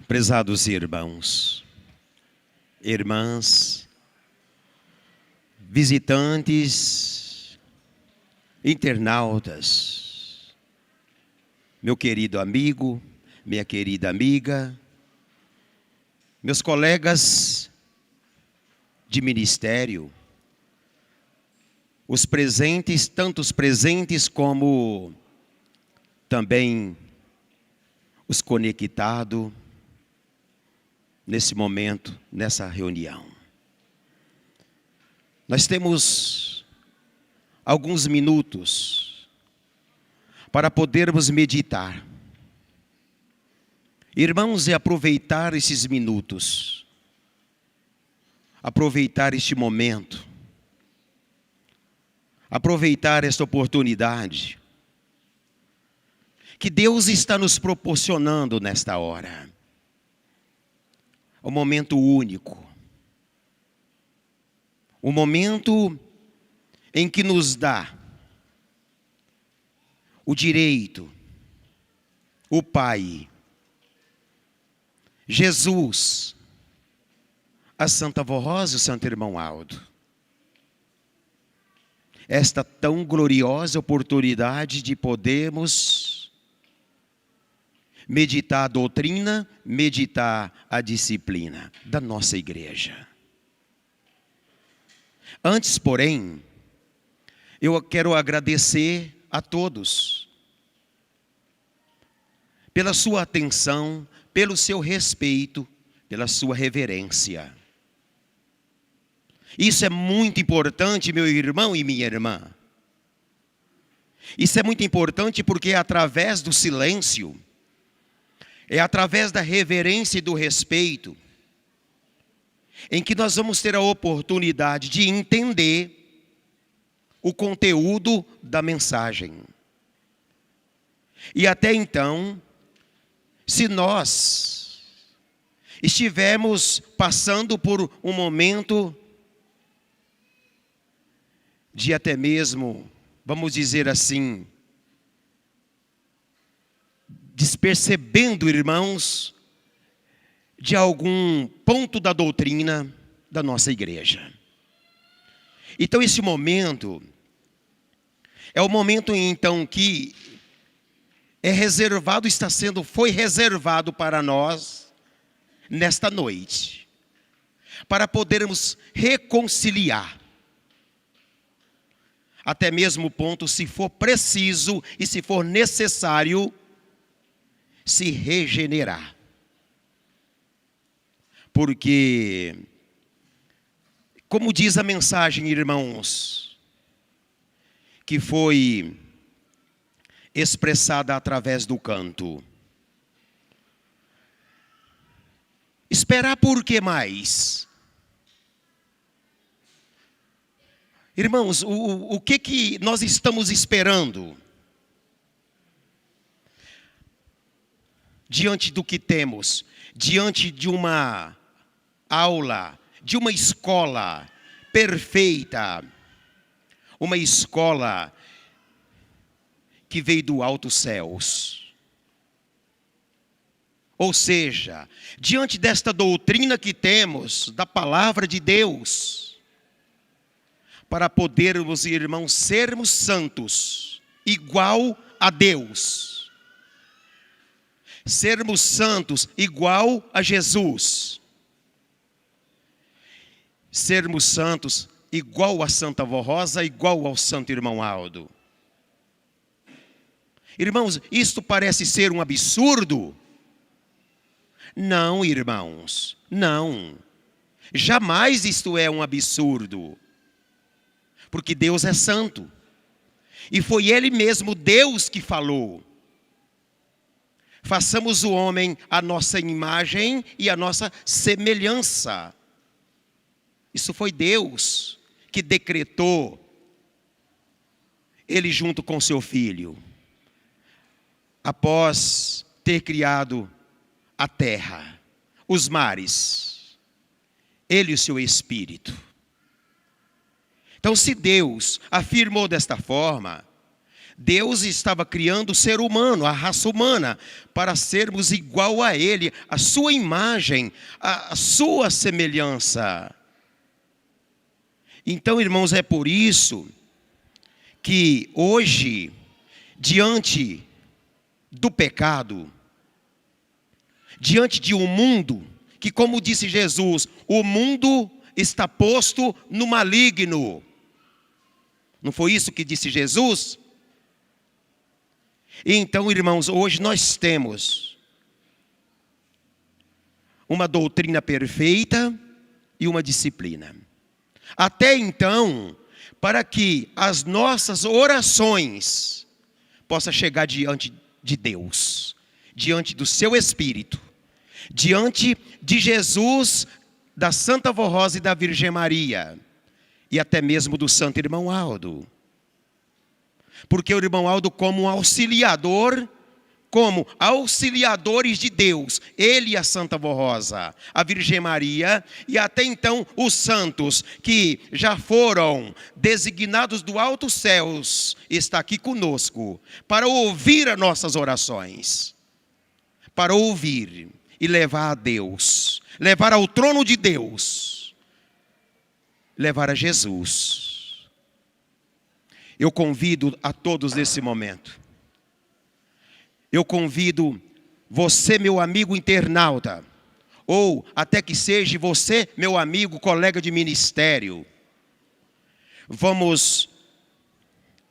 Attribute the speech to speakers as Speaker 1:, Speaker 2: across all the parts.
Speaker 1: Prezados irmãos, irmãs, visitantes, internautas, meu querido amigo, minha querida amiga, meus colegas de ministério, os presentes, tanto os presentes como também os conectados nesse momento, nessa reunião. Nós temos alguns minutos para podermos meditar. Irmãos, é aproveitar esses minutos, aproveitar este momento, aproveitar esta oportunidade que Deus está nos proporcionando nesta hora. Um momento único, um momento em que nos dá o direito, o Pai, Jesus, a Santa Avó Rosa e o Santo Irmão Aldo, esta tão gloriosa oportunidade de podermos meditar a doutrina, meditar a disciplina da nossa igreja. Antes, porém, eu quero agradecer a todos pela sua atenção, pelo seu respeito, pela sua reverência. Isso é muito importante, meu irmão e minha irmã. Isso é muito importante porque é através do silêncio, é através da reverência e do respeito, em que nós vamos ter a oportunidade de entender o conteúdo da mensagem. E até então, se nós estivermos passando por um momento de até mesmo, vamos dizer assim, despercebendo, irmãos, de algum ponto da doutrina da nossa igreja. Então esse momento é o momento então que foi reservado para nós nesta noite, para podermos reconciliar, até mesmo o ponto, se for preciso e se for necessário, se regenerar. Porque, como diz a mensagem, irmãos, que foi expressada através do canto, esperar por que mais? Irmãos, o que nós estamos esperando diante do que temos, diante de uma aula, de uma escola perfeita, uma escola que veio do altos céus? Ou seja, diante desta doutrina que temos, da palavra de Deus, para podermos, irmãos, sermos santos, igual a Deus, sermos santos igual a Jesus, sermos santos igual a Santa Avó Rosa, igual ao Santo Irmão Aldo. Irmãos, isto parece ser um absurdo? Não, irmãos, não. Jamais isto é um absurdo. Porque Deus é santo. E foi Ele mesmo, Deus, que falou: façamos o homem a nossa imagem e a nossa semelhança. Isso foi Deus que decretou, Ele junto com seu Filho, após ter criado a terra, os mares, Ele e o seu Espírito. Então, se Deus afirmou desta forma, Deus estava criando o ser humano, a raça humana, para sermos igual a Ele, a sua imagem, a sua semelhança. Então, irmãos, é por isso que hoje, diante do pecado, diante de um mundo, que como disse Jesus, o mundo está posto no maligno. Não foi isso que disse Jesus? Então, irmãos, hoje nós temos uma doutrina perfeita e uma disciplina. Até então, para que as nossas orações possam chegar diante de Deus, diante do seu Espírito, diante de Jesus, da Santa Vó Rosa e da Virgem Maria, e até mesmo do Santo Irmão Aldo. Porque o irmão Aldo, como auxiliador, como auxiliadores de Deus, ele e a Santa Vó Rosa, a Virgem Maria, e até então os santos que já foram designados do alto céus, está aqui conosco, para ouvir as nossas orações, para ouvir e levar a Deus, levar ao trono de Deus, levar a Jesus. Eu convido a todos nesse momento. Eu convido você, meu amigo internauta, ou até que seja você, meu amigo, colega de ministério. Vamos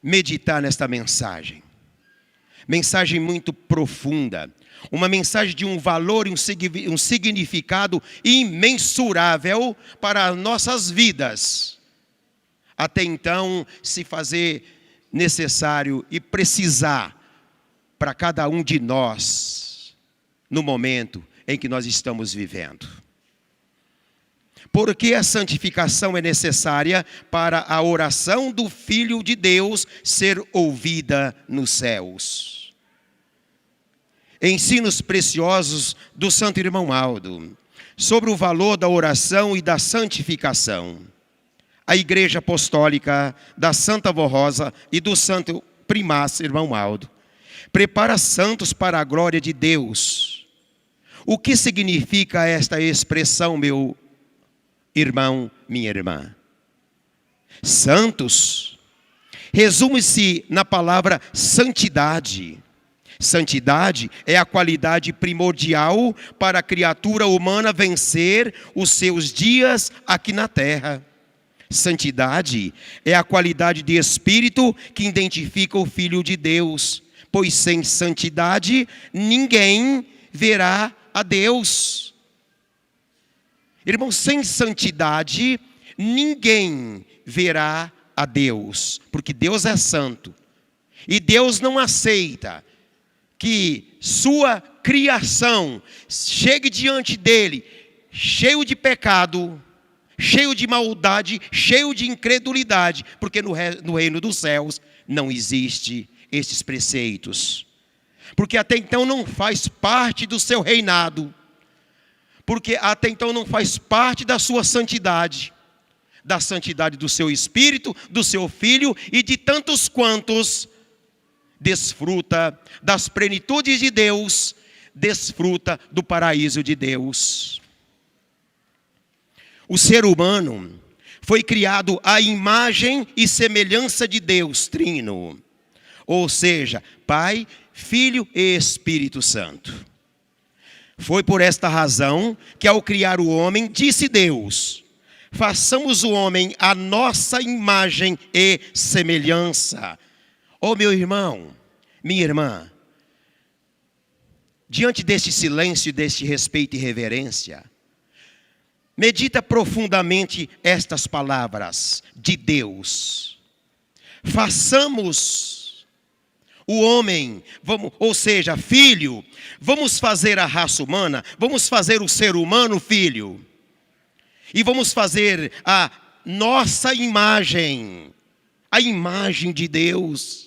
Speaker 1: meditar nesta mensagem. Mensagem muito profunda. Uma mensagem de um valor e um significado imensurável para as nossas vidas. Até então, se fazer necessário e precisar para cada um de nós, no momento em que nós estamos vivendo. Porque a santificação é necessária para a oração do Filho de Deus ser ouvida nos céus. Ensinos preciosos do Santo Irmão Aldo sobre o valor da oração e da santificação. A Igreja Apostólica da Santa Vó Rosa e do Santo Primaz Irmão Aldo prepara santos para a glória de Deus. O que significa esta expressão, meu irmão, minha irmã? Santos resume-se na palavra santidade. Santidade é a qualidade primordial para a criatura humana vencer os seus dias aqui na terra. Santidade é a qualidade de espírito que identifica o Filho de Deus, pois sem santidade ninguém verá a Deus. Irmão, sem santidade ninguém verá a Deus, porque Deus é santo. E Deus não aceita que sua criação chegue diante dele cheio de pecado, cheio de maldade, cheio de incredulidade, porque no reino dos céus não existe esses preceitos. Porque até então não faz parte do seu reinado. Porque até então não faz parte da sua santidade. Da santidade do seu Espírito, do seu Filho e de tantos quantos desfruta das plenitudes de Deus, desfruta do paraíso de Deus. O ser humano foi criado à imagem e semelhança de Deus Trino, ou seja, Pai, Filho e Espírito Santo. Foi por esta razão que ao criar o homem, disse Deus: façamos o homem à nossa imagem e semelhança. Oh, meu irmão, minha irmã, diante deste silêncio, deste respeito e reverência, medita profundamente estas palavras de Deus. Façamos o homem, ou seja, filho, vamos fazer a raça humana, vamos fazer o ser humano filho. E vamos fazer a nossa imagem, a imagem de Deus.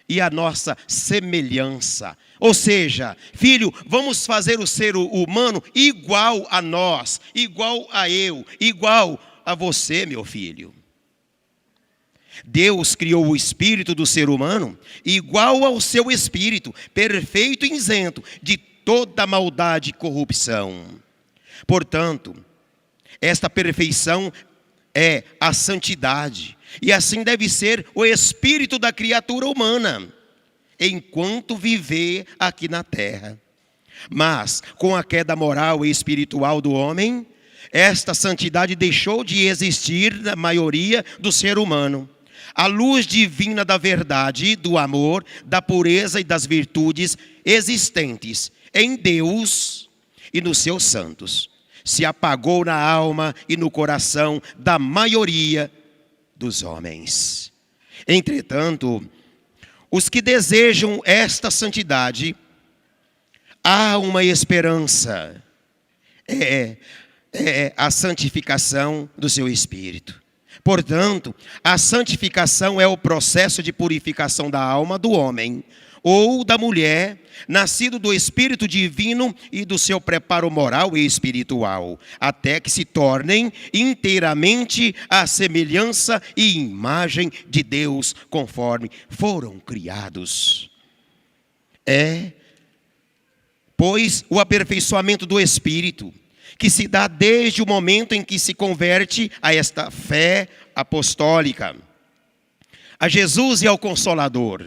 Speaker 1: E a nossa semelhança. Ou seja, filho, vamos fazer o ser humano igual a nós, igual a eu, igual a você, meu filho. Deus criou o espírito do ser humano igual ao seu espírito, perfeito e isento de toda maldade e corrupção. Portanto, esta perfeição é a santidade, e assim deve ser o espírito da criatura humana, enquanto viver aqui na terra. Mas, com a queda moral e espiritual do homem, esta santidade deixou de existir na maioria do ser humano. A luz divina da verdade, do amor, da pureza e das virtudes existentes em Deus e nos seus santos se apagou na alma e no coração da maioria dos homens. Entretanto, os que desejam esta santidade, há uma esperança, é a santificação do seu espírito. Portanto, a santificação é o processo de purificação da alma do homem ou da mulher, nascido do Espírito Divino e do seu preparo moral e espiritual, até que se tornem inteiramente a semelhança e imagem de Deus, conforme foram criados. Pois, o aperfeiçoamento do Espírito, que se dá desde o momento em que se converte a esta fé apostólica, a Jesus e ao Consolador,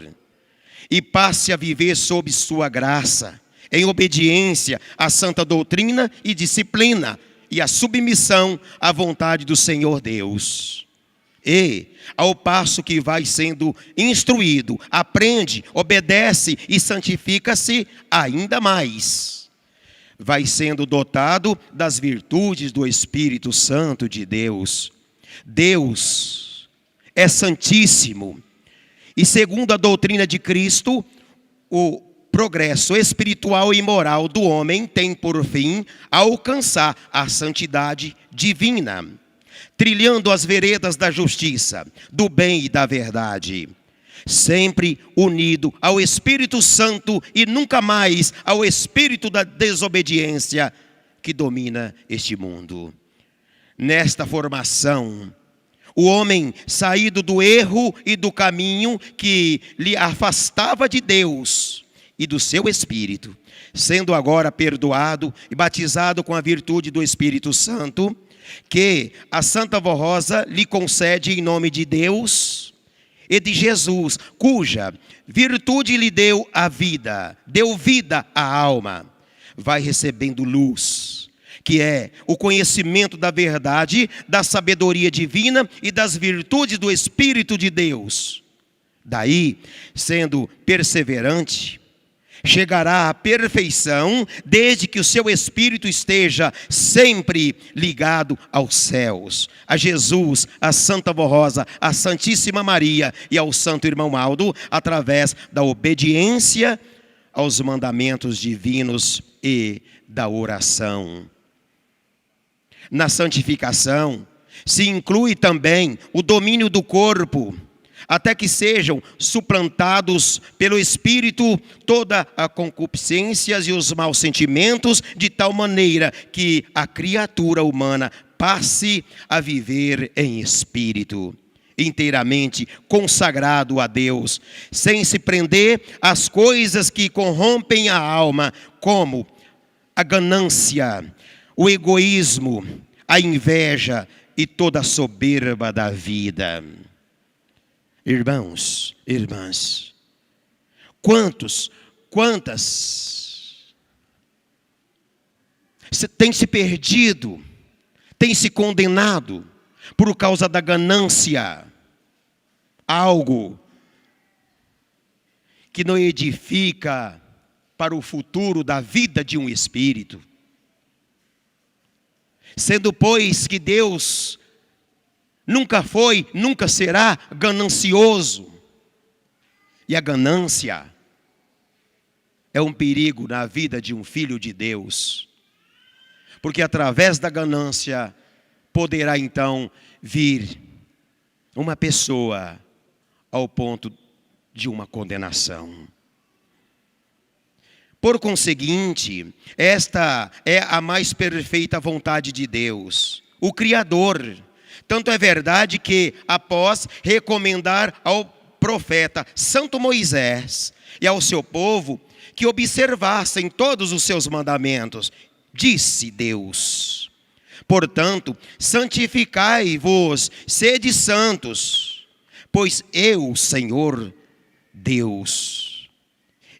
Speaker 1: e passe a viver sob sua graça, em obediência à santa doutrina e disciplina, e a submissão à vontade do Senhor Deus. E, ao passo que vai sendo instruído, aprende, obedece e santifica-se ainda mais, vai sendo dotado das virtudes do Espírito Santo de Deus. Deus é santíssimo. E segundo a doutrina de Cristo, o progresso espiritual e moral do homem tem por fim alcançar a santidade divina, trilhando as veredas da justiça, do bem e da verdade, sempre unido ao Espírito Santo e nunca mais ao espírito da desobediência que domina este mundo. Nesta formação, o homem, saído do erro e do caminho que lhe afastava de Deus e do seu Espírito, sendo agora perdoado e batizado com a virtude do Espírito Santo, que a Santa Vó Rosa lhe concede em nome de Deus e de Jesus, cuja virtude lhe deu a vida, deu vida à alma, vai recebendo luz, que é o conhecimento da verdade, da sabedoria divina e das virtudes do Espírito de Deus. Daí, sendo perseverante, chegará à perfeição, desde que o seu espírito esteja sempre ligado aos céus, a Jesus, a Santa Vó Rosa, a Santíssima Maria e ao Santo Irmão Aldo, através da obediência aos mandamentos divinos e da oração. Na santificação se inclui também o domínio do corpo, até que sejam suplantados pelo Espírito toda a concupiscência e os maus sentimentos, de tal maneira que a criatura humana passe a viver em espírito, inteiramente consagrado a Deus, sem se prender às coisas que corrompem a alma, como a ganância, o egoísmo, a inveja e toda a soberba da vida. Irmãos, irmãs, quantas tem se perdido, tem se condenado por causa da ganância, algo que não edifica para o futuro da vida de um espírito. Sendo, pois, que Deus nunca foi, nunca será ganancioso. E a ganância é um perigo na vida de um filho de Deus. Porque através da ganância poderá então vir uma pessoa ao ponto de uma condenação. Por conseguinte, esta é a mais perfeita vontade de Deus, o Criador, Tanto é verdade que, após recomendar ao profeta Santo Moisés e ao seu povo que observassem todos os seus mandamentos, disse Deus: portanto, santificai-vos, sede santos, pois eu, Senhor Deus,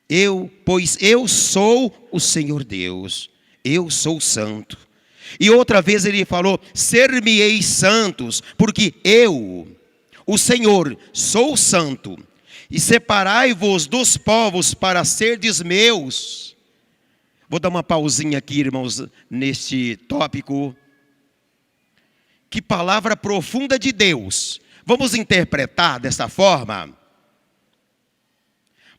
Speaker 1: eu sou o Senhor Deus, eu sou santo. E outra vez ele falou: ser-me-eis santos, porque eu, o Senhor, sou santo. E separai-vos dos povos para serdes meus. Vou dar uma pausinha aqui, irmãos, neste tópico. Que palavra profunda de Deus. Vamos interpretar dessa forma?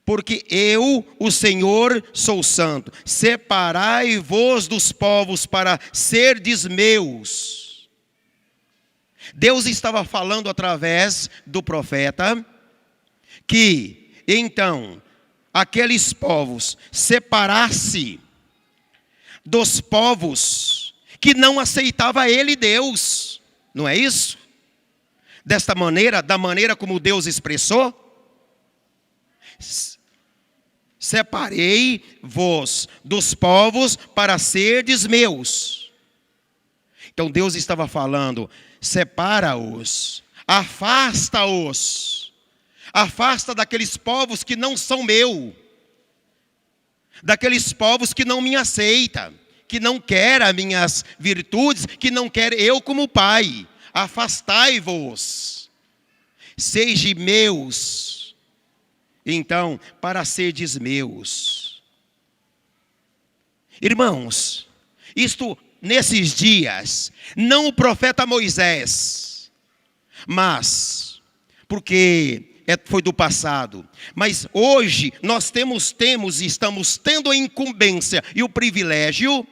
Speaker 1: Porque eu, o Senhor, sou santo. Separai-vos dos povos para serdes meus. Deus estava falando através do profeta que, então, aqueles povos separasse dos povos que não aceitavam ele, Deus. Não é isso? Desta maneira, da maneira como Deus expressou: separei-vos dos povos para serdes meus. Então Deus estava falando: separa-os, afasta-os, afasta daqueles povos que não são meu, daqueles povos que não me aceitam, que não querem as minhas virtudes, que não querem eu como pai. Afastai-vos, sejam meus, então, para serdes meus. Irmãos, isto nesses dias, não o profeta Moisés, mas, porque foi do passado, mas hoje nós temos e estamos tendo a incumbência e o privilégio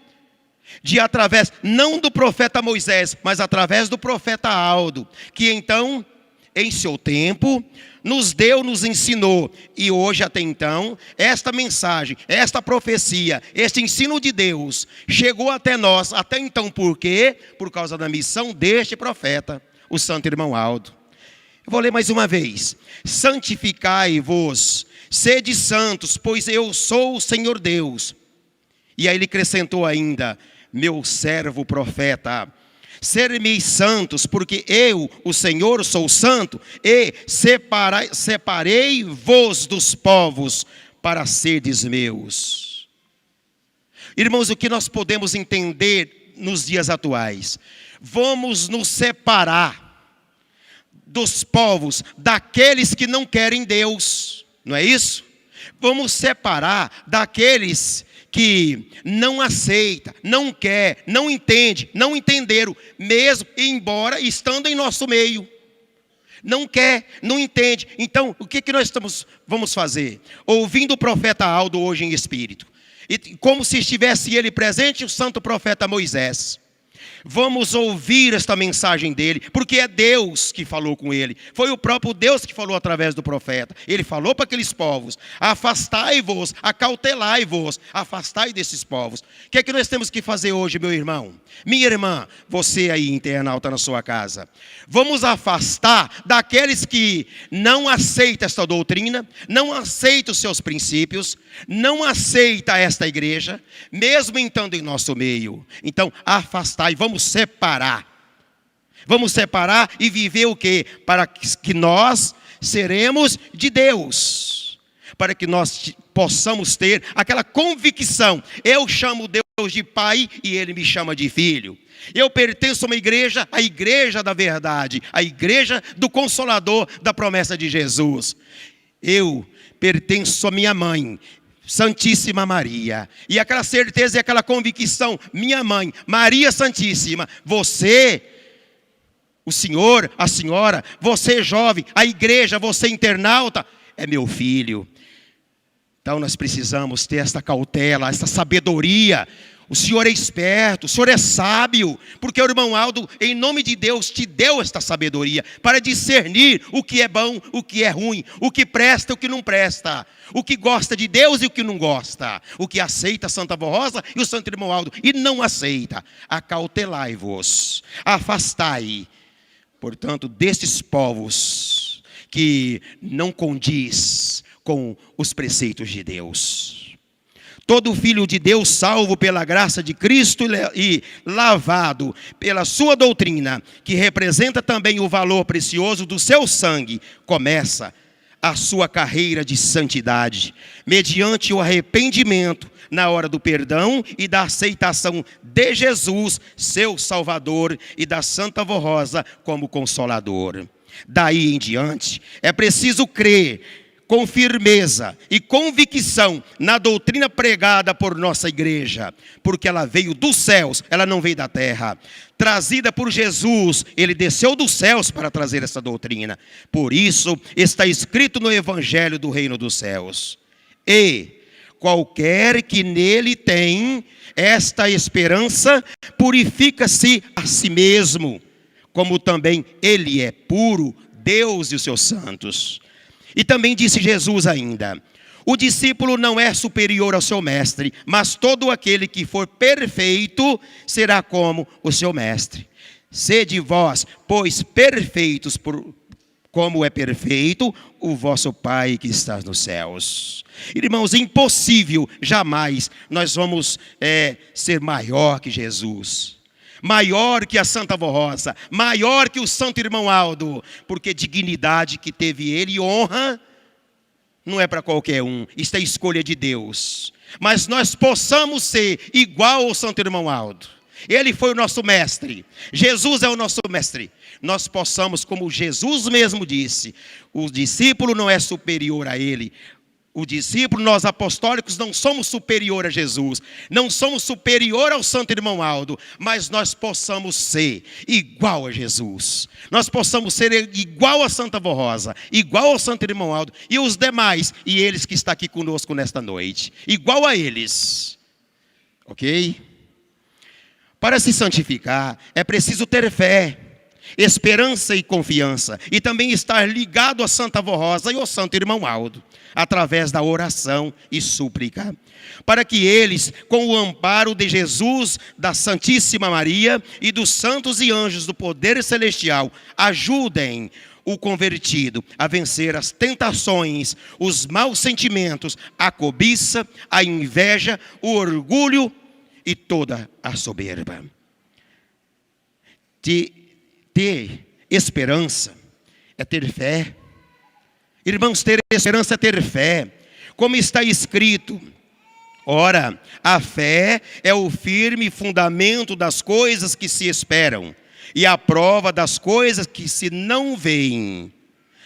Speaker 1: de, através, não do profeta Moisés, mas através do profeta Aldo, que então, em seu tempo, nos ensinou, e hoje até então, esta mensagem, esta profecia, este ensino de Deus, chegou até nós, até então, por quê? Por causa da missão deste profeta, o santo irmão Aldo. Eu vou ler mais uma vez: santificai-vos, sede santos, pois eu sou o Senhor Deus. E aí ele acrescentou ainda: meu servo profeta, ser-me santos, porque eu, o Senhor, sou santo, e separei-vos dos povos para serdes meus. Irmãos, o que nós podemos entender nos dias atuais? Vamos nos separar dos povos, daqueles que não querem Deus, não é isso? Vamos separar daqueles que não aceita, não quer, não entende, não entenderam, mesmo embora estando em nosso meio. Não quer, não entende. Então, o que nós vamos fazer? Ouvindo o profeta Aldo hoje em espírito, e como se estivesse ele presente, o santo profeta Moisés. Vamos ouvir esta mensagem dele, porque é Deus que falou com ele. Foi o próprio Deus que falou através do profeta. Ele falou para aqueles povos: afastai-vos, acautelai-vos, afastai desses povos. O que é que nós temos que fazer hoje, meu irmão? Minha irmã, você aí internauta na sua casa. Vamos afastar daqueles que não aceitam esta doutrina, não aceitam os seus princípios, não aceitam esta igreja, mesmo estando em nosso meio. Então, afastai, vamos separar. Vamos separar e viver o quê? Para que nós seremos de Deus. Para que nós possamos ter aquela convicção: eu chamo Deus de Pai e Ele me chama de Filho. Eu pertenço a uma igreja, a igreja da verdade, a igreja do Consolador, da promessa de Jesus. Eu pertenço à minha mãe, Santíssima Maria, e aquela certeza e aquela convicção: minha mãe, Maria Santíssima, você, o senhor, a senhora, você jovem, a igreja, você internauta, é meu filho. Então nós precisamos ter esta cautela, esta sabedoria. O Senhor é esperto, o Senhor é sábio, porque o irmão Aldo, em nome de Deus, te deu esta sabedoria para discernir o que é bom, o que é ruim, o que presta e o que não presta, o que gosta de Deus e o que não gosta, o que aceita a Santa Avó Rosa e o Santo Irmão Aldo e não aceita. Acautelai-vos, afastai, portanto, destes povos que não condiz com os preceitos de Deus. Todo filho de Deus, salvo pela graça de Cristo e lavado pela sua doutrina, que representa também o valor precioso do seu sangue, começa a sua carreira de santidade, mediante o arrependimento na hora do perdão e da aceitação de Jesus, seu Salvador, e da Santa Vó Rosa como Consolador. Daí em diante, é preciso crer com firmeza e convicção na doutrina pregada por nossa igreja, porque ela veio dos céus, ela não veio da terra. Trazida por Jesus, ele desceu dos céus para trazer essa doutrina. Por isso está escrito no Evangelho do Reino dos Céus: e qualquer que nele tem esta esperança, purifica-se a si mesmo, como também ele é puro, Deus e os seus santos. E também disse Jesus ainda: o discípulo não é superior ao seu mestre, mas todo aquele que for perfeito será como o seu mestre. Sede vós, pois, perfeitos, como é perfeito o vosso Pai que está nos céus. Irmãos, é impossível, jamais nós vamos ser maior que Jesus, maior que a Santa Vó Rosa, maior que o Santo Irmão Aldo, porque dignidade que teve ele e honra não é para qualquer um, isso é escolha de Deus. Mas nós possamos ser igual ao Santo Irmão Aldo. Ele foi o nosso mestre, Jesus é o nosso mestre. Nós possamos, como Jesus mesmo disse, o discípulo não é superior a ele. O discípulo, nós apostólicos, não somos superior a Jesus, não somos superior ao Santo Irmão Aldo, mas nós possamos ser igual a Jesus. Nós possamos ser igual a Santa Vó Rosa, igual ao Santo Irmão Aldo e os demais, e eles que estão aqui conosco nesta noite, igual a eles. Ok? Para se santificar, é preciso ter fé, esperança e confiança, e também estar ligado a Santa Vó Rosa e ao Santo Irmão Aldo, através da oração e súplica, para que eles, com o amparo de Jesus, da Santíssima Maria e dos santos e anjos do poder celestial, ajudem o convertido a vencer as tentações, os maus sentimentos, a cobiça, a inveja, o orgulho e toda a soberba. Ter esperança é ter fé. Irmãos, ter esperança é ter fé. Como está escrito: ora, a fé é o firme fundamento das coisas que se esperam e a prova das coisas que se não veem.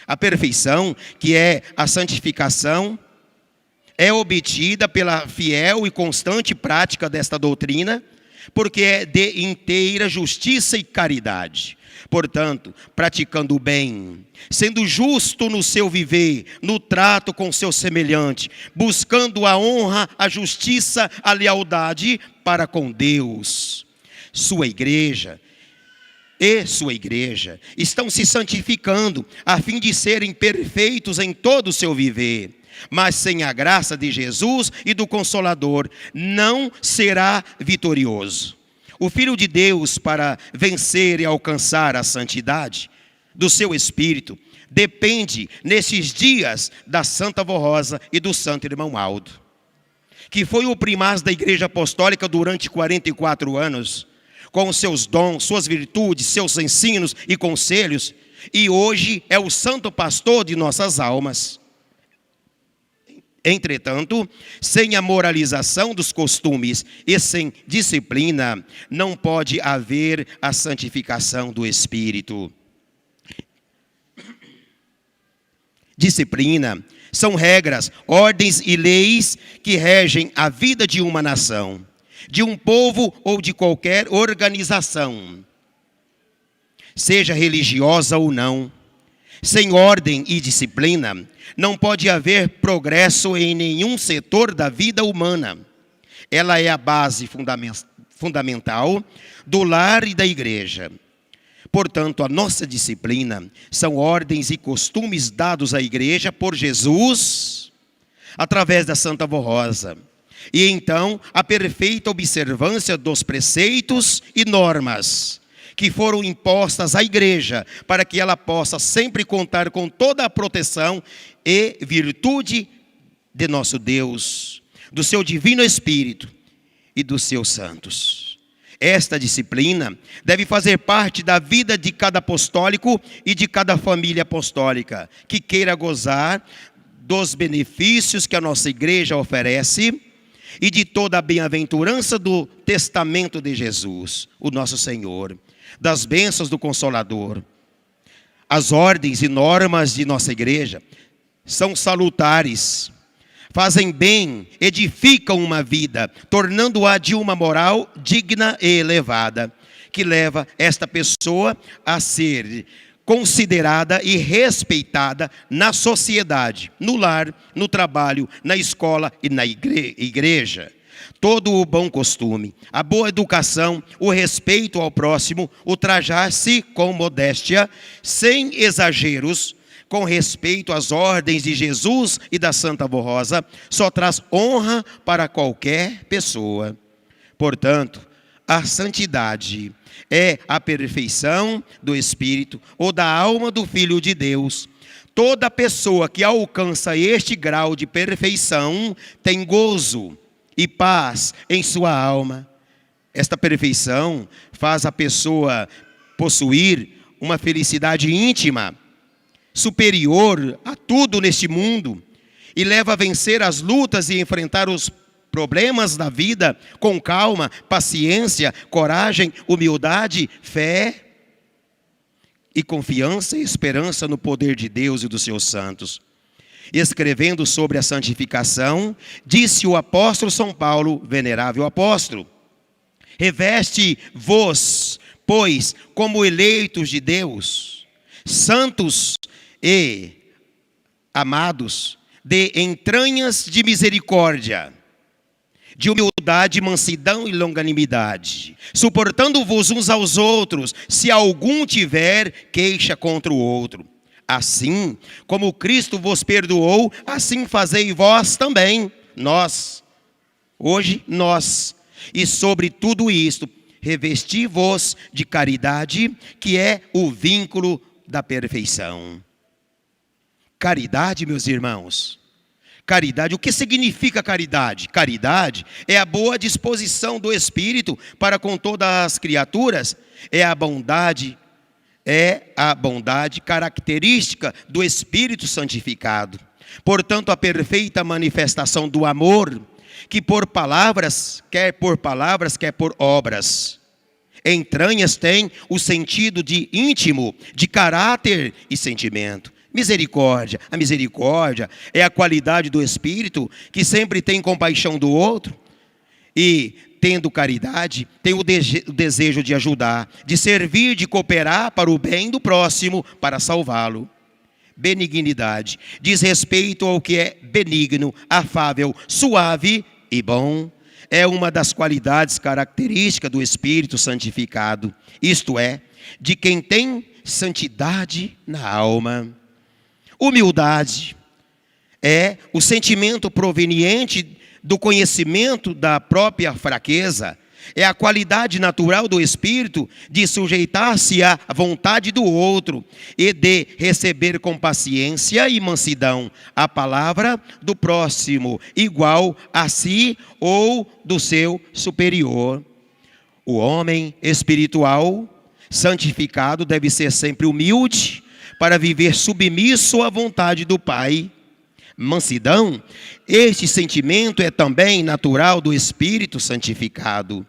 Speaker 1: A perfeição, que é a santificação, é obtida pela fiel e constante prática desta doutrina, porque é de inteira justiça e caridade. Portanto, praticando o bem, sendo justo no seu viver, no trato com seu semelhante, buscando a honra, a justiça, a lealdade para com Deus, sua igreja estão se santificando a fim de serem perfeitos em todo o seu viver. Mas sem a graça de Jesus e do Consolador não será vitorioso. O Filho de Deus, para vencer e alcançar a santidade do seu Espírito, depende nesses dias da Santa Vó Rosa e do Santo Irmão Aldo, que foi o primaz da Igreja Apostólica durante 44 anos, com os seus dons, suas virtudes, seus ensinos e conselhos, e hoje é o santo pastor de nossas almas. Entretanto, sem a moralização dos costumes e sem disciplina, não pode haver a santificação do Espírito. Disciplina são regras, ordens e leis que regem a vida de uma nação, de um povo ou de qualquer organização, seja religiosa ou não. Sem ordem e disciplina, não pode haver progresso em nenhum setor da vida humana. Ela é a base fundamental do lar e da igreja. Portanto, a nossa disciplina são ordens e costumes dados à igreja por Jesus, através da Santa Vó Rosa. E então, a perfeita observância dos preceitos e normas que foram impostas à igreja, para que ela possa sempre contar com toda a proteção e virtude de nosso Deus, do seu divino Espírito e dos seus santos. Esta disciplina deve fazer parte da vida de cada apostólico e de cada família apostólica que queira gozar dos benefícios que a nossa igreja oferece e de toda a bem-aventurança do testamento de Jesus, o nosso Senhor, das bênçãos do Consolador. As ordens e normas de nossa igreja são salutares, fazem bem, edificam uma vida, tornando-a de uma moral digna e elevada, que leva esta pessoa a ser considerada e respeitada na sociedade, no lar, no trabalho, na escola e na igreja. Todo o bom costume, a boa educação, o respeito ao próximo, o trajar-se com modéstia, sem exageros, com respeito às ordens de Jesus e da Santa Rosa, só traz honra para qualquer pessoa. Portanto, a santidade é a perfeição do Espírito ou da alma do Filho de Deus. Toda pessoa que alcança este grau de perfeição tem gozo e paz em sua alma. Esta perfeição faz a pessoa possuir uma felicidade íntima, superior a tudo neste mundo, e leva a vencer as lutas e enfrentar os problemas da vida com calma, paciência, coragem, humildade, fé e confiança e esperança no poder de Deus e dos seus santos. Escrevendo sobre a santificação, disse o apóstolo São Paulo, venerável apóstolo: reveste-vos, pois, como eleitos de Deus, santos e amados, de entranhas de misericórdia, de humildade, mansidão e longanimidade, suportando-vos uns aos outros, se algum tiver queixa contra o outro. Assim como Cristo vos perdoou, assim fazei vós também. Nós, e sobre tudo isto, revesti-vos de caridade, que é o vínculo da perfeição. Caridade, meus irmãos. Caridade, o que significa caridade? Caridade é a boa disposição do Espírito para com todas as criaturas, é a bondade característica do Espírito santificado. Portanto, a perfeita manifestação do amor, que quer por palavras, quer por obras. Entranhas tem o sentido de íntimo, de caráter e sentimento. Misericórdia. A misericórdia é a qualidade do Espírito que sempre tem compaixão do outro e, tendo caridade, tem o desejo de ajudar, de servir, de cooperar para o bem do próximo, para salvá-lo. Benignidade diz respeito ao que é benigno, afável, suave e bom. É uma das qualidades características do Espírito santificado, isto é, de quem tem santidade na alma. Humildade é o sentimento proveniente do conhecimento da própria fraqueza, é a qualidade natural do Espírito de sujeitar-se à vontade do outro e de receber com paciência e mansidão a palavra do próximo, igual a si ou do seu superior. O homem espiritual santificado deve ser sempre humilde para viver submisso à vontade do Pai. Mansidão, este sentimento é também natural do Espírito santificado.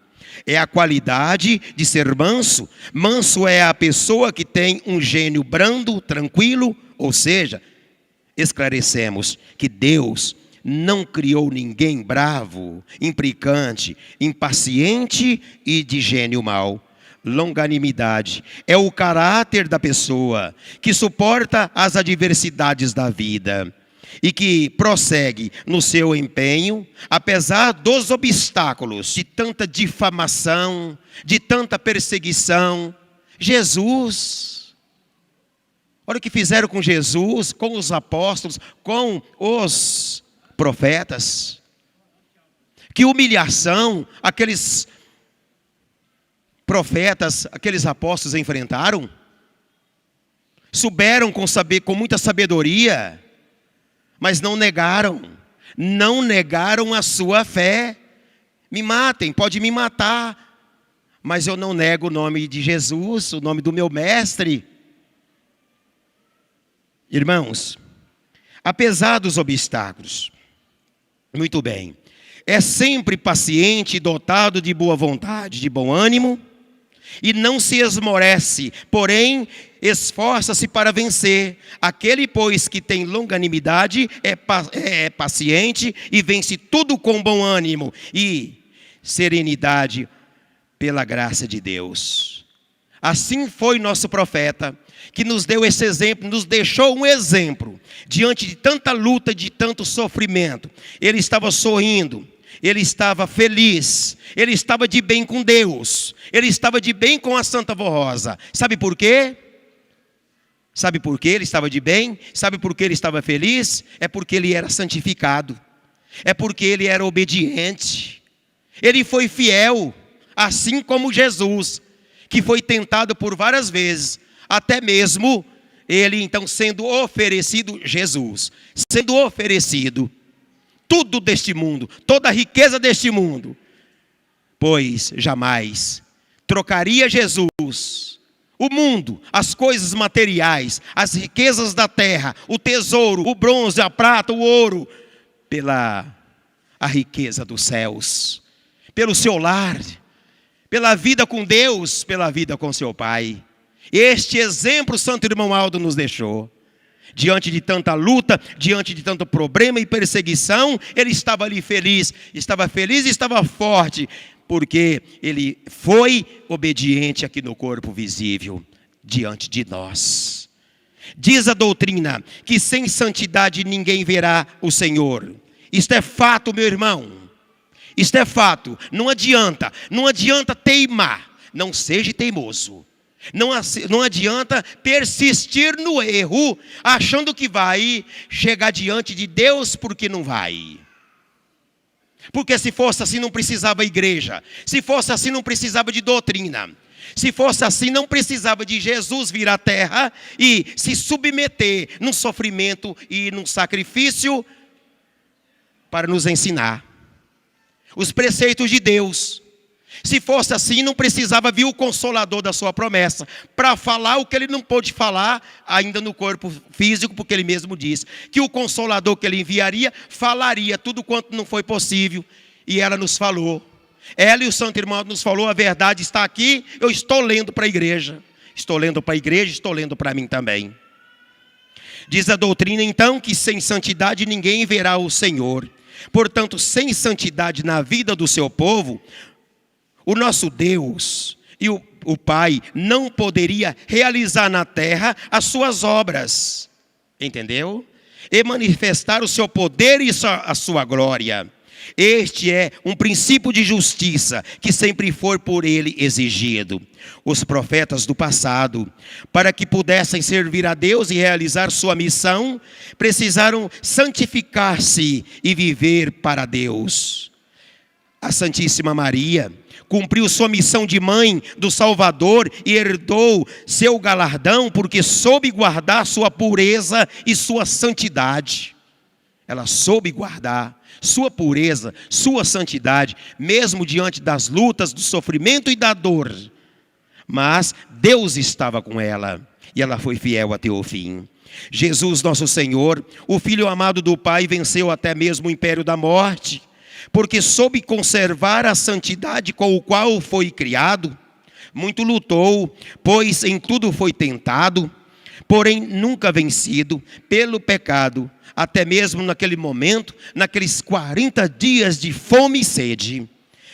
Speaker 1: É a qualidade de ser manso. Manso é a pessoa que tem um gênio brando, tranquilo, ou seja, esclarecemos que Deus não criou ninguém bravo, implicante, impaciente e de gênio mau. Longanimidade é o caráter da pessoa que suporta as adversidades da vida e que prossegue no seu empenho, apesar dos obstáculos, de tanta difamação, de tanta perseguição. Jesus, olha o que fizeram com Jesus, com os apóstolos, com os profetas. Que humilhação aqueles profetas, aqueles apóstolos enfrentaram, souberam com muita sabedoria, mas não negaram a sua fé. Me matem, pode me matar, mas eu não nego o nome de Jesus, o nome do meu mestre. Irmãos, apesar dos obstáculos, muito bem, é sempre paciente, dotado de boa vontade, de bom ânimo, e não se esmorece, porém esforça-se para vencer. Aquele, pois, que tem longanimidade é paciente e vence tudo com bom ânimo e serenidade pela graça de Deus. Assim foi nosso profeta, que nos deu esse exemplo, nos deixou um exemplo, diante de tanta luta, de tanto sofrimento. Ele estava sorrindo, ele estava feliz, ele estava de bem com Deus, ele estava de bem com a Santa Vó Rosa. Sabe por quê? Sabe por que ele estava de bem? Sabe por que ele estava feliz? É porque ele era santificado, é porque ele era obediente, ele foi fiel, assim como Jesus, que foi tentado por várias vezes, até mesmo ele então sendo oferecido, Jesus, sendo oferecido tudo deste mundo, toda a riqueza deste mundo, pois jamais trocaria Jesus, o mundo, as coisas materiais, as riquezas da terra, o tesouro, o bronze, a prata, o ouro, pela a riqueza dos céus, pelo seu lar, pela vida com Deus, pela vida com seu Pai. Este exemplo Santo Irmão Aldo nos deixou. Diante de tanta luta, diante de tanto problema e perseguição, ele estava ali feliz e estava forte, porque ele foi obediente aqui no corpo visível, diante de nós. Diz a doutrina que sem santidade ninguém verá o Senhor. Isto é fato, meu irmão. Isto é fato. Não adianta teimar. Não seja teimoso. Não adianta persistir no erro, achando que vai chegar diante de Deus, porque não vai. Porque se fosse assim não precisava igreja, se fosse assim não precisava de doutrina, se fosse assim não precisava de Jesus vir à terra e se submeter num sofrimento e num sacrifício para nos ensinar os preceitos de Deus. Se fosse assim, não precisava vir o Consolador da sua promessa, para falar o que ele não pôde falar ainda no corpo físico, porque ele mesmo disse que o Consolador que ele enviaria, falaria tudo quanto não foi possível, e ela nos falou. Ela e o Santo Irmão nos falou, a verdade está aqui, eu estou lendo para a igreja. Estou lendo para a igreja, estou lendo para mim também. Diz a doutrina então que sem santidade ninguém verá o Senhor. Portanto, sem santidade na vida do seu povo, o nosso Deus e o Pai não poderia realizar na terra as suas obras, entendeu? E manifestar o seu poder e a sua glória. Este é um princípio de justiça que sempre foi por ele exigido. Os profetas do passado, para que pudessem servir a Deus e realizar sua missão, precisaram santificar-se e viver para Deus. A Santíssima Maria cumpriu sua missão de mãe do Salvador e herdou seu galardão porque soube guardar sua pureza e sua santidade. Ela soube guardar sua pureza, sua santidade, mesmo diante das lutas, do sofrimento e da dor. Mas Deus estava com ela e ela foi fiel até o fim. Jesus, nosso Senhor, o Filho amado do Pai, venceu até mesmo o império da morte, porque soube conservar a santidade com o qual foi criado. Muito lutou, pois em tudo foi tentado, porém nunca vencido pelo pecado, até mesmo naquele momento, naqueles 40 dias de fome e sede.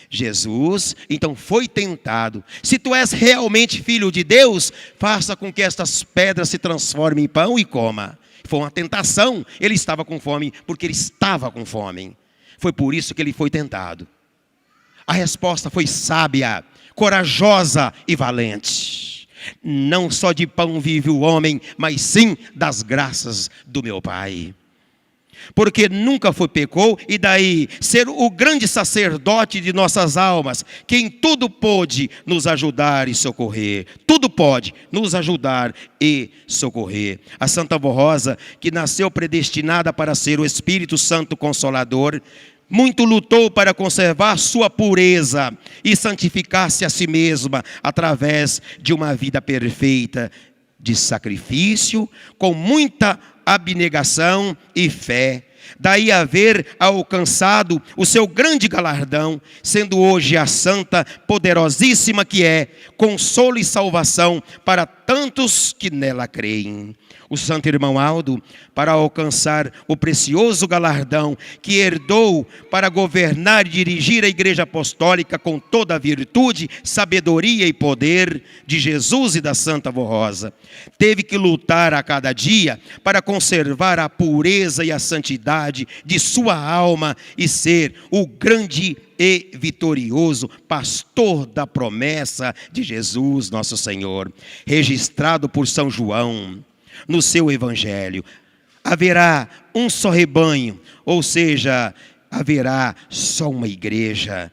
Speaker 1: Jesus, então, foi tentado. Se tu és realmente filho de Deus, faça com que estas pedras se transformem em pão e coma. Foi uma tentação, ele estava com fome, porque ele estava com fome. Foi por isso que ele foi tentado. A resposta foi sábia, corajosa e valente. Não só de pão vive o homem, mas sim das graças do meu Pai. porque nunca foi pecou, e daí ser o grande sacerdote de nossas almas, que em tudo pôde nos ajudar e socorrer. Tudo pode nos ajudar e socorrer. A Santa Avó Rosa, que nasceu predestinada para ser o Espírito Santo Consolador, muito lutou para conservar sua pureza e santificar-se a si mesma através de uma vida perfeita de sacrifício, com muita abnegação e fé. Daí haver alcançado o seu grande galardão, sendo hoje a santa poderosíssima que é, consolo e salvação para tantos que nela creem. O santo irmão Aldo, para alcançar o precioso galardão que herdou para governar e dirigir a Igreja Apostólica com toda a virtude, sabedoria e poder de Jesus e da Santa Avó Rosa, teve que lutar a cada dia para conservar a pureza e a santidade de sua alma e ser o grande e vitorioso pastor da promessa de Jesus nosso Senhor, registrado por São João no seu evangelho. Haverá um só rebanho, ou seja, haverá só uma igreja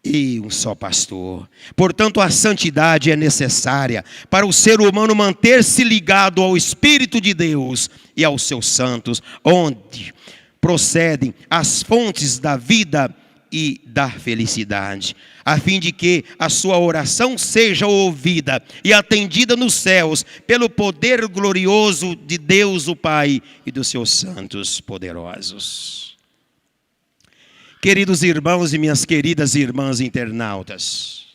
Speaker 1: e um só pastor. Portanto, a santidade é necessária para o ser humano manter-se ligado ao Espírito de Deus e aos seus santos, onde procedem as fontes da vida e da felicidade, a fim de que a sua oração seja ouvida e atendida nos céus pelo poder glorioso de Deus o Pai e dos seus santos poderosos. Queridos irmãos e minhas queridas irmãs internautas,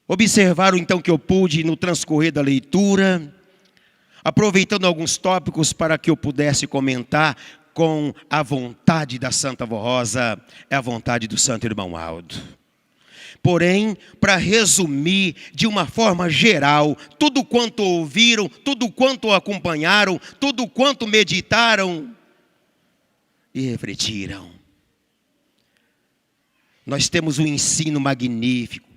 Speaker 1: observaram então que eu pude no transcorrer da leitura, aproveitando alguns tópicos para que eu pudesse comentar com a vontade da Santa Avó Rosa, é a vontade do santo irmão Aldo. Porém, para resumir de uma forma geral, tudo quanto ouviram, tudo quanto acompanharam, tudo quanto meditaram e refletiram. Nós temos um ensino magnífico,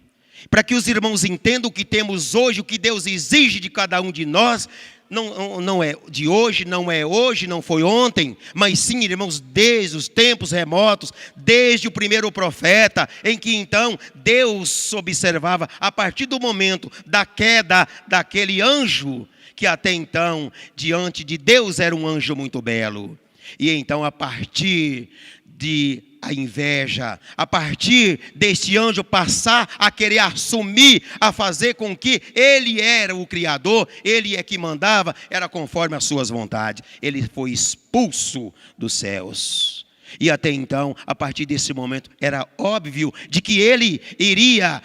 Speaker 1: para que os irmãos entendam o que temos hoje, o que Deus exige de cada um de nós. Não é de hoje, não foi ontem, mas sim, irmãos, desde os tempos remotos, desde o primeiro profeta, em que então Deus observava, a partir do momento da queda daquele anjo, que até então, diante de Deus, era um anjo muito belo. E então, a partir de a inveja, a partir deste anjo passar a querer assumir, a fazer com que ele era o Criador, ele é que mandava, era conforme as suas vontades. Ele foi expulso dos céus. E até então, a partir desse momento, era óbvio de que ele iria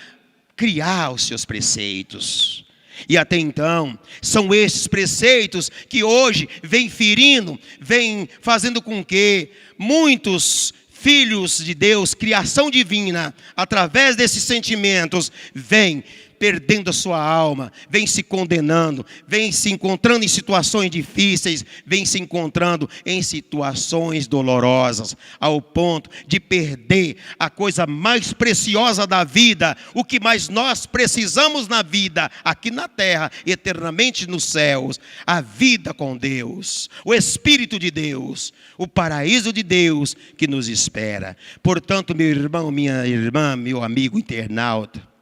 Speaker 1: criar os seus preceitos. E até então, são esses preceitos que hoje vêm ferindo, vêm fazendo com que muitos filhos de Deus, criação divina, através desses sentimentos, vem perdendo a sua alma, vem se condenando, vem se encontrando em situações difíceis, vem se encontrando em situações dolorosas, ao ponto de perder a coisa mais preciosa da vida, o que mais nós precisamos na vida, aqui na terra, eternamente nos céus, a vida com Deus, o Espírito de Deus, o paraíso de Deus que nos espera. Portanto, meu irmão, minha irmã, meu amigo internauta,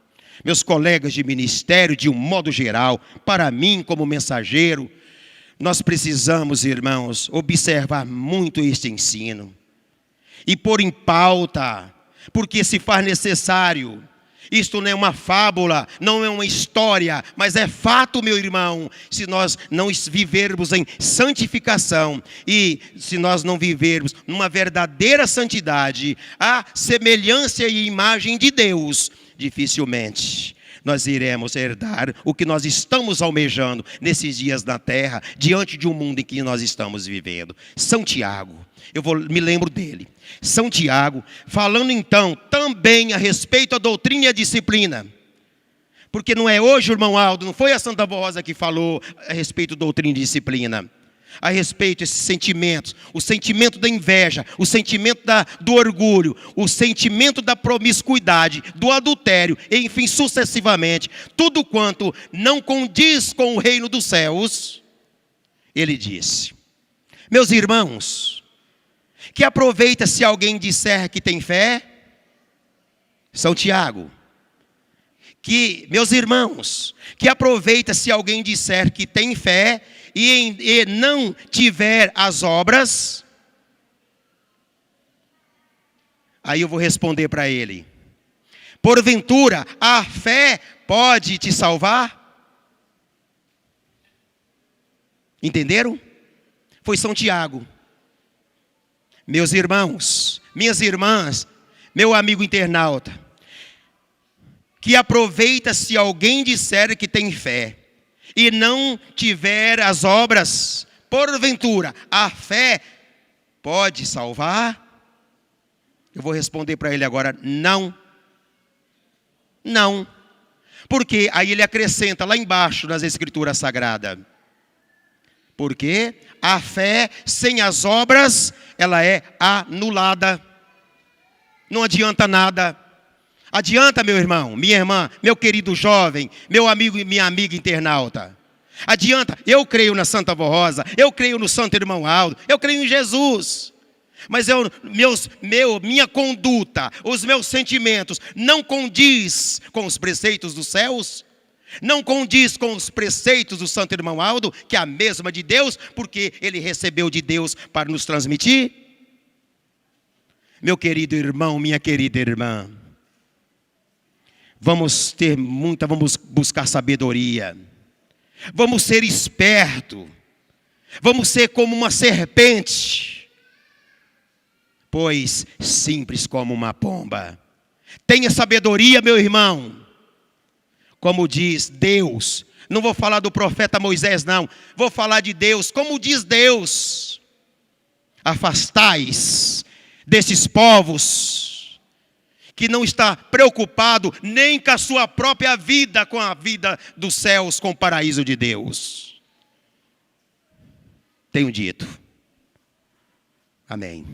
Speaker 1: meus colegas de ministério, de um modo geral, para mim como mensageiro, nós precisamos, irmãos, observar muito este ensino e pôr em pauta, porque se faz necessário. Isto não é uma fábula, não é uma história, mas é fato, meu irmão. Se nós não vivermos em santificação e se nós não vivermos numa verdadeira santidade, a semelhança e imagem de Deus, dificilmente nós iremos herdar o que nós estamos almejando nesses dias na terra, diante de um mundo em que nós estamos vivendo. São Tiago, me lembro dele. São Tiago, falando então também a respeito da doutrina e a disciplina. Porque não é hoje, irmão Aldo, não foi a Santa Avó Rosa que falou a respeito da doutrina e disciplina. A respeito desses sentimentos, o sentimento da inveja, o sentimento do orgulho, o sentimento da promiscuidade, do adultério, enfim, sucessivamente, tudo quanto não condiz com o reino dos céus, ele disse: Meus irmãos, que aproveita se alguém disser que tem fé? São Tiago. Meus irmãos, que aproveita se alguém disser que tem fé e não tiver as obras? Aí eu vou responder para ele: porventura a fé pode te salvar? Entenderam? Foi São Tiago. Meus irmãos, minhas irmãs, meu amigo internauta, que aproveita se alguém disser que tem fé e não tiver as obras, porventura a fé pode salvar? Eu vou responder para ele agora: não. Não. Porque aí ele acrescenta lá embaixo nas Escrituras Sagradas: porque a fé sem as obras, ela é anulada. Não adianta nada. Adianta, meu irmão, minha irmã, meu querido jovem, meu amigo e minha amiga internauta. Adianta, eu creio na Santa Vó Rosa, eu creio no Santo Irmão Aldo, eu creio em Jesus. Mas minha conduta, os meus sentimentos não condiz com os preceitos dos céus? Não condiz com os preceitos do Santo Irmão Aldo, que é a mesma de Deus, porque ele recebeu de Deus para nos transmitir? Meu querido irmão, minha querida irmã, vamos buscar sabedoria, vamos ser espertos, vamos ser como uma serpente, pois simples como uma pomba. Tenha sabedoria, meu irmão. Como diz Deus, não vou falar do profeta Moisés não, vou falar de Deus, como diz Deus: afastais desses povos, que não está preocupado nem com a sua própria vida, com a vida dos céus, com o paraíso de Deus. Tenho dito. Amém.